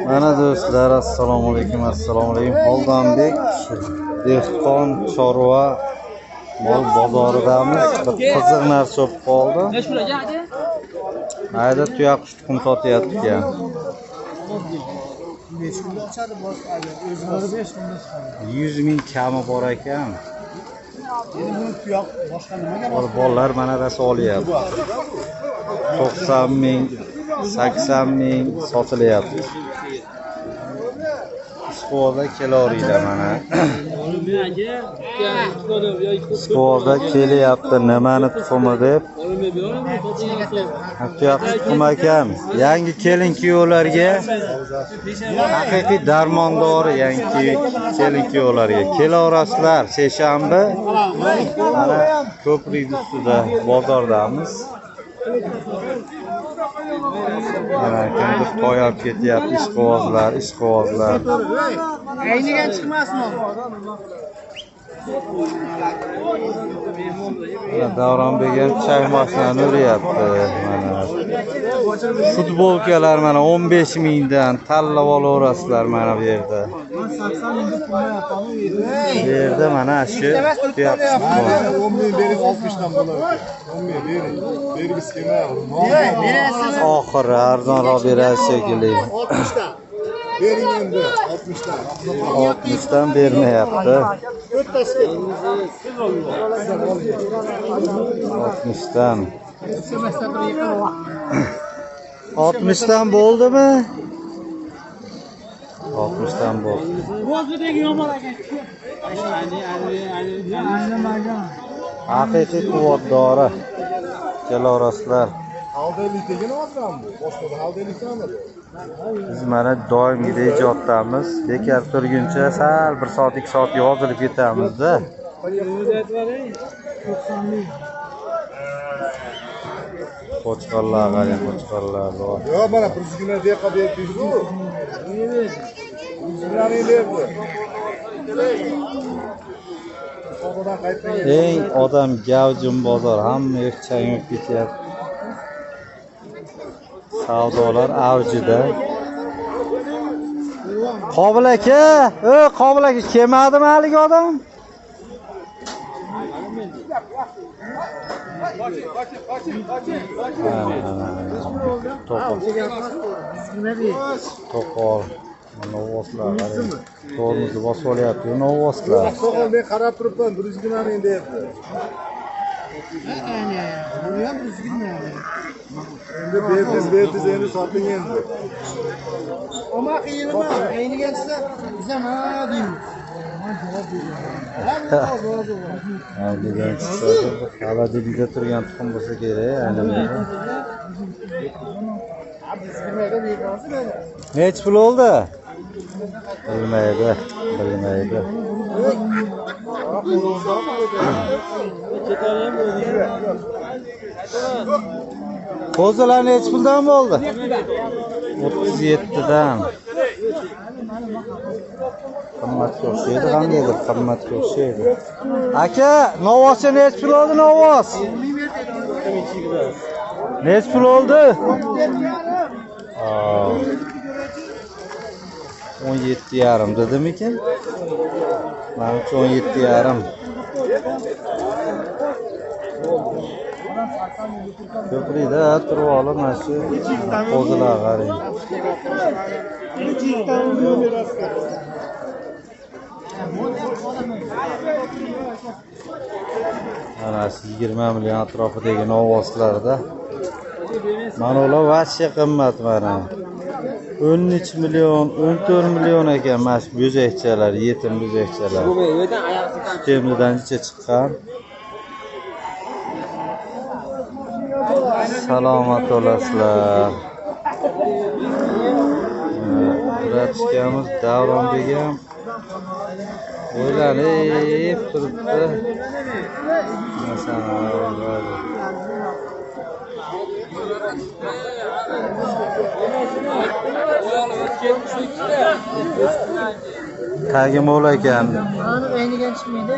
Mana do'stlar, assalomu alaykum. Xoldonbek dehqon chorva mol bozoridamiz. Bir qiziq narsa bo'lib qoldi. Ayda tuyaqush tuxum sotyapti ekan. 100 ming kami bor ekan. Bolalar mana rasa olyapti. 90 ming, 80 ming sotilyapti. Skoda keloringlar mana. Skoda kelyapti, nimani tuxumi deb. Tuyaqush tuxum ekan. Yangi kelin-kuyovlarga haqiqiy darmondori yangi kelin-kuyovlarga. Kelaverasizlar seshanba. Mana ko'prik ustida bozordamiz. Mana kimdir to'yab ketyapti, ishqibozlar. Aynigan chiqmasmi? Davronbek ham choy mashinani uryapti. Mana futbolkalar mana 15 mingdan tanlab olaverasizlar mana bu yerda. Bu yerda mana shu tuyaqush 10 ming bering 60 dan bo'lar. 10 ming bering. Bergis kelmayapti. Oxiri arzonroq berasiz shekilli. 60 dan. Bering endi 60 dan. 60 dan bermayapti. 60 dan. 60 dan bo'ldimi? 60 dan bo'ldi. Haqiqiy quvvatdori. Kelaverasizlar. Haldaylik degan odammi? Boshqa haldaylikdanmi? Biz mana doimgidek ijodamiz. Bekor turguncha sal 1 soat 2 soat yozilib ketamiz-da. Qo'chqorlar qarang, qo'chqorlar bor. Yo, mana 100 gina deqa berdi-ku. Eng odam gavjum bozor, hamma yoq changib ketyapti. Savdolar avjida. Qobil aka, Qobil aka kelmadimi haligi odam? To'qol. Novoslar qarang. Tormozni bosib olyapti, novoslar. So'g'il men qarab turibman, 100 gina endi deyapti. Bu ham 100 gina. Endi berdiz endi soting endi. Oma qiyinmi? Aynigan chiqsa, biz ham ha deymiz. Degan chiqsa, xaladilida turgan tuxum bo'lsa kerak, aynan. Nech pul oldi? Bilmaydi. Qo'zilar nech puldan bo'ldi? 37 dan. Qimmatga o'xshaydi, qandaydir qimmatga o'xshaydi. Aka, novoscha nech pul oldi novos? Nech pul oldi? 17,5 dedimikin? Menimcha 17,5. Ko'prikda turib olib mana shu qo'zilar qarang. Mana shu 20 million atrofidagi novoslarda. Mana ular vashcha qimmat mana. 13 million, 14 million ekan mana shu bo'zakchalar, yetim bo'zakchalar. Temlidan chiqqan. Salomat bo'lasizlar. Bratishkamiz Davronbek ham o'ylanib turibdi. Qayerga mo'l ekan? Aniq aynigan chiqmaydi.